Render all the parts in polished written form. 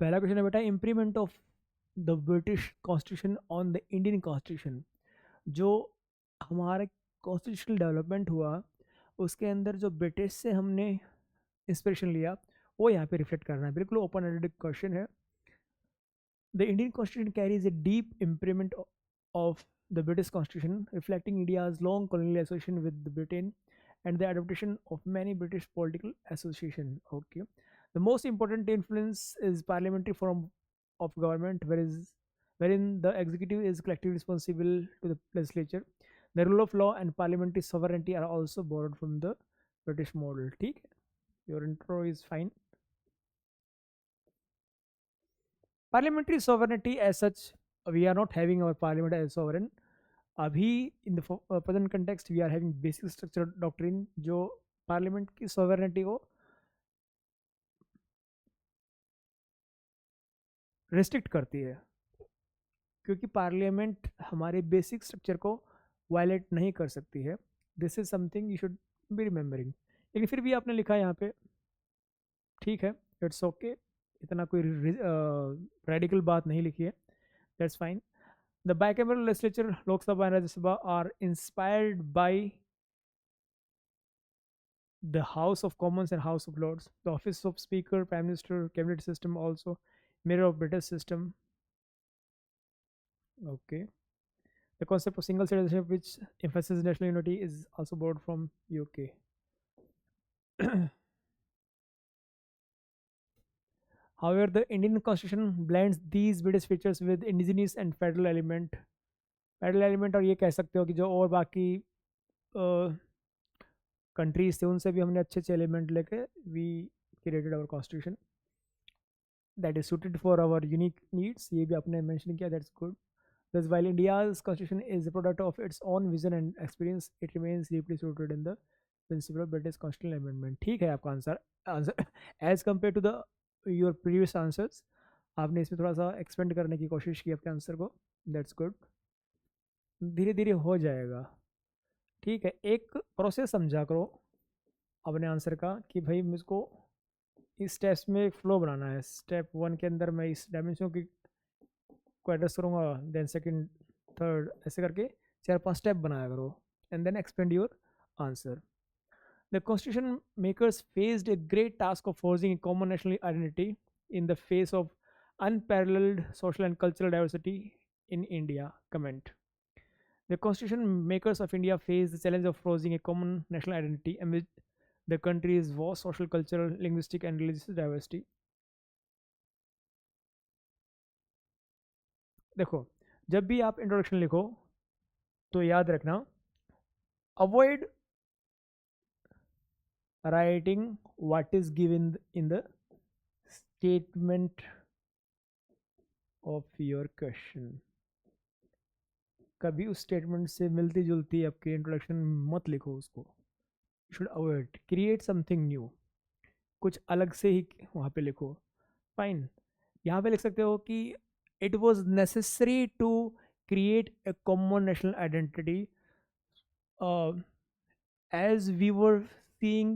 पहला क्वेश्चन है बेटा, implement of the British constitution on the Indian constitution. जो हमारा कॉन्स्टिट्यूशनल डेवलपमेंट हुआ उसके अंदर जो ब्रिटिश से हमने इंस्पिरेशन लिया वो यहाँ पे रिफ्लेक्ट करना है। बिल्कुल ओपन एंडेड क्वेश्चन है। The Indian constitution carries a deep imprint of the British Constitution, reflecting India's long colonial association with the Britain and the adaptation of many British political association. Okay, the most important influence is parliamentary form of government, wherein the executive is collectively responsible to the legislature. The rule of law and parliamentary sovereignty are also borrowed from the British model. ठीक है, your intro is fine. Parliamentary sovereignty as such, we are not having our parliament as sovereign. अभी in the present context we are having basic structure doctrine जो parliament की sovereignty को restrict करती है, क्योंकि parliament हमारे बेसिक स्ट्रक्चर को violet नहीं कर सकती है। This is something you should be remembering. लेकिन फिर भी आपने लिखा है यहाँ पे, ठीक है, इट्स ओके, इतना कोई रेडिकल बात नहीं लिखी है, that's fine. The bicameral legislature Lok Sabha and Rajya Sabha are inspired by the House of Commons and House of Lords. The office of Speaker, Prime Minister, cabinet system also mirror of British system. Okay. The concept of single citizenship, which emphasizes national unity, is also borrowed from UK. However, the Indian Constitution blends these British features with indigenous and federal element. Federal element और ये कह सकते हो कि जो और बाकी countries थे उनसे भी हमने अच्छे अच्छे एलिमेंट लेके we created our constitution that is suited for our unique needs. ये भी आपने mention किया, that's good. Thus, while India's constitution is a product of its own vision and experience, it remains deeply rooted in the principle of British constitutional amendment. ठीक है आपका answer as compared to the your previous answers, आपने इसमें थोड़ा सा expand करने की कोशिश की अपने आंसर को, दैट्स गुड, धीरे धीरे हो जाएगा। ठीक है, एक प्रोसेस समझा करो अपने आंसर का कि भाई मुझको इस स्टेप्स में एक फ्लो बनाना है। स्टेप 1 के अंदर मैं इस डायमेंशन को एड्रेस करूँगा, देन सेकंड, थर्ड, ऐसे करके 4-5 स्टेप बनाया करो and then expand your answer. The constitution makers faced a great task of forging a common national identity in the face of unparalleled social and cultural diversity in India. Comment. The constitution makers of India faced the challenge of forging a common national identity amid the country's vast social, cultural, linguistic, and religious diversity. देखो, जब भी आप introduction लिखो तो याद रखना, avoid writing what is given in the statement of your question. कभी उस स्टेटमेंट से मिलती जुलती आपके इंट्रोडक्शन मत लिखो उसको, you should avoid, create something new, कुछ अलग से ही वहाँ पे लिखो। फाइन, यहाँ पे लिख सकते हो कि it was necessary to create a common national identity uh, as we were seeing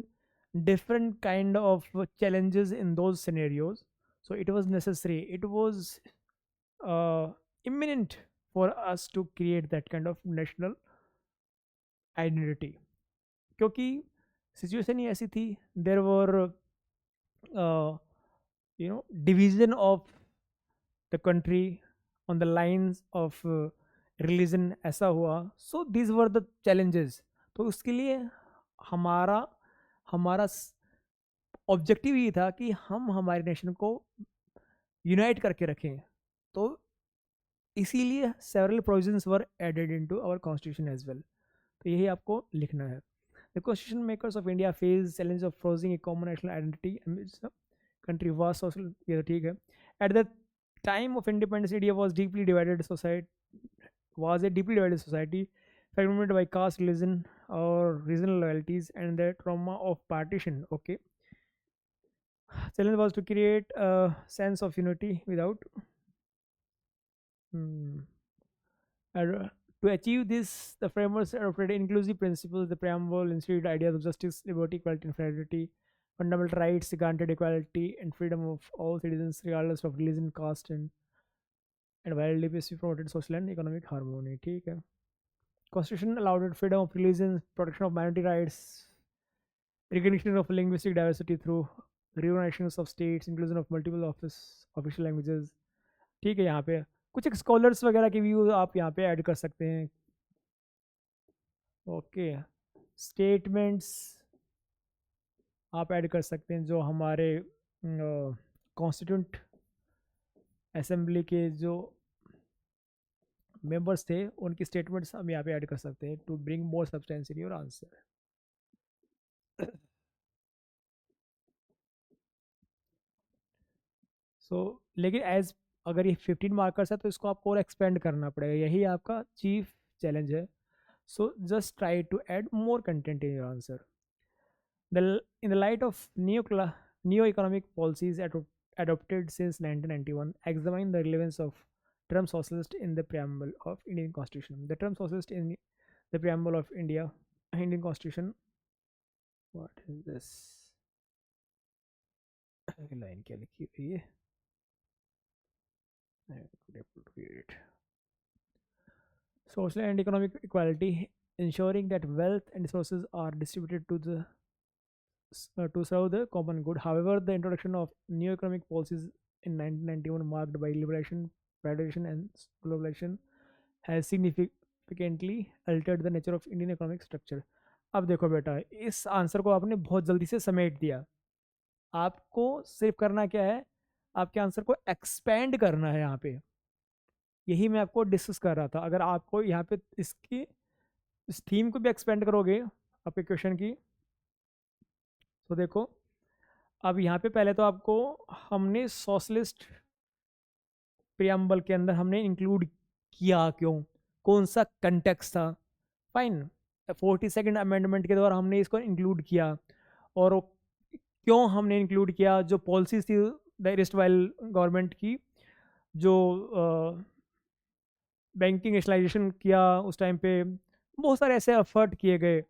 different kind of challenges in those scenarios, so it was necessary, it was uh, imminent for us to create that kind of national identity, क्योंकि situation ही ऐसी थी, देर वर division of the country on the lines of religion, ऐसा हुआ, so these were the challenges। तो उसके लिए हमारा हमारा ऑब्जेक्टिव ये था कि हम हमारे नेशन को यूनाइट करके रखें, तो इसीलिए several provisions were added into our constitution as well. तो यही आपको लिखना है। The constitution makers of India face challenge of forging a common national identity country vast social, ये ठीक है। At the time of independence, India was deeply divided society, was a deeply divided society, fragmented by caste, religion, or regional loyalties, and the trauma of partition. Okay, challenge was to create a sense of unity without. Hmm, to achieve this, the framers adopted inclusive principles. The preamble instituted ideas of justice, liberty, equality, and fraternity. fundamental rights granted equality and freedom of all citizens regardless of religion, caste, and widely peacefully promoted social and economic harmony. ठीक है. Constitution allowed freedom of religion, protection of minority rights, recognition of linguistic diversity through reorganizations of states, inclusion of multiple official languages. ठीक है. यहाँ पे कुछ एक scholars वगैरह के व्यू आप यहाँ पे ऐड कर सकते हैं. ओके. स्टेटमेंट्स आप ऐड कर सकते हैं जो हमारे कॉन्स्टिट्यूंट असेंबली के जो मेंबर्स थे उनकी स्टेटमेंट्स हम यहाँ पे ऐड कर सकते हैं to bring more substance in your answer. लेकिन एज अगर ये 15 मार्कर्स है तो इसको आपको और एक्सपेंड करना पड़ेगा. यही आपका चीफ चैलेंज है. So just try to add more content in your answer. In the light of neo-economic policies adopted since 1991, examine the relevance of term socialist in the preamble of Indian Constitution. The term socialist in the preamble of Indian Constitution. What is this? Line क्या लिखी हुई है? I could able to read it. Social and economic equality, ensuring that wealth and resources are distributed to serve the common good. However, the introduction of new economic policies in 1991, marked by liberalization, privatization, and globalization, has significantly altered the nature of Indian economic structure. अब देखो बेटा, इस answer को आपने बहुत जल्दी से समेट दिया. आपको सिर्फ करना क्या है, आपके आंसर को एक्सपेंड करना है. यहाँ पे यही मैं आपको डिस्कस कर रहा था. अगर आपको यहाँ पे इस थीम को भी एक्सपेंड करोगे आपके क्वेश्चन की, तो देखो अब यहाँ पे पहले तो आपको हमने सोशलिस्ट प्रियम्बल के अंदर हमने इंक्लूड किया क्यों, कौन सा कंटेक्स्ट था. फाइन. 42nd अमेंडमेंट के द्वारा हमने इसको इंक्लूड किया. और क्यों हमने इंक्लूड किया, जो पॉलिसीज थी द एरस्टवाइल गवर्नमेंट की, जो बैंकिंग नेशनलाइजेशन किया उस टाइम पे, बहुत सारे ऐसे एफर्ट किए गए,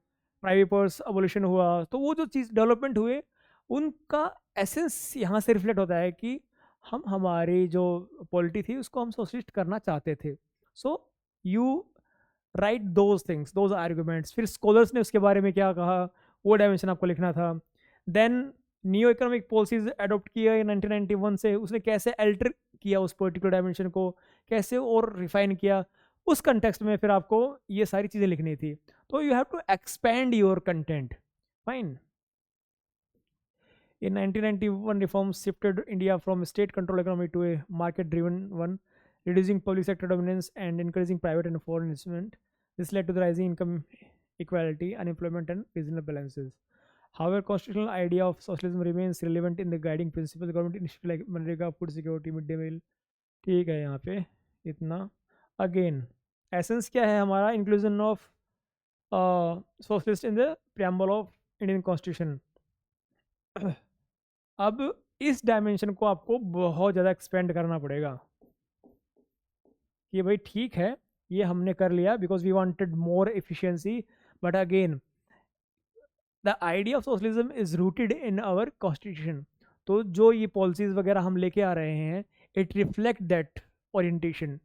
प्राइवेट पर्स अबोलिशन हुआ, तो वो जो चीज़ डेवलपमेंट हुए उनका एसेंस यहाँ से रिफ्लेक्ट होता है कि हम हमारी जो पॉलिटी थी उसको हम सोशलिस्ट करना चाहते थे. So you right those things, those arguments. फिर स्कॉलर्स ने उसके बारे में क्या कहा वो डायमेंशन आपको लिखना था. Then new economic policies adopt किया 1991 से, उसने कैसे अल्टर किया उस पर्टिकुलर डायमेंशन को, कैसे और रिफाइन किया, उस कंटेक्स्ट में फिर आपको ये सारी चीज़ें लिखनी थी. तो you have to expand your content. Fine. In 1991, reforms shifted India from a state-controlled economy to a market-driven one, reducing public sector dominance and encouraging private and foreign investment. This led to the rising income equality, unemployment, and regional balances. However, constitutional idea of socialism remains relevant in the guiding principles. Government initiatives like Manrega, food security, midday meal. ठीक है, यहाँ पे इतना. Again essence क्या है हमारा, inclusion of socialist in the preamble of Indian constitution. अब इस डायमेंशन को आपको बहुत ज़्यादा एक्सपेंड करना पड़ेगा कि भाई ठीक है ये हमने कर लिया because we wanted more efficiency, but again the idea of socialism is rooted in our constitution. तो जो ये पॉलिसीज वगैरह हम लेके आ रहे हैं, इट रिफ्लेक्ट दैट ओरिएंटेशन.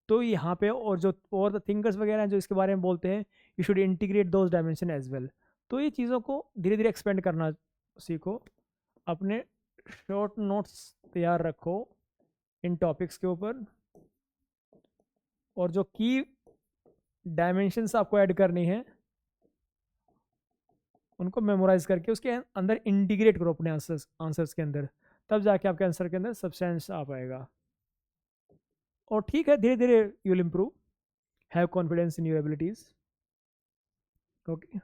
तो यहाँ पे और जो और द थिंकर्स वगैरह हैं जो इसके बारे में बोलते हैं, you should integrate those dimension as well. तो ये चीज़ों को धीरे धीरे एक्सपेंड करना सीखो. अपने शॉर्ट नोट्स तैयार रखो इन टॉपिक्स के ऊपर, और जो की डायमेंशंस आपको ऐड करनी है उनको मेमोराइज करके उसके अंदर इंटीग्रेट करो अपने आंसर्स के अंदर. तब जाके आपके आंसर के अंदर सब्सटेंस आ पाएगा. और ठीक है, धीरे धीरे you will improve. Have confidence in your abilities. Okay.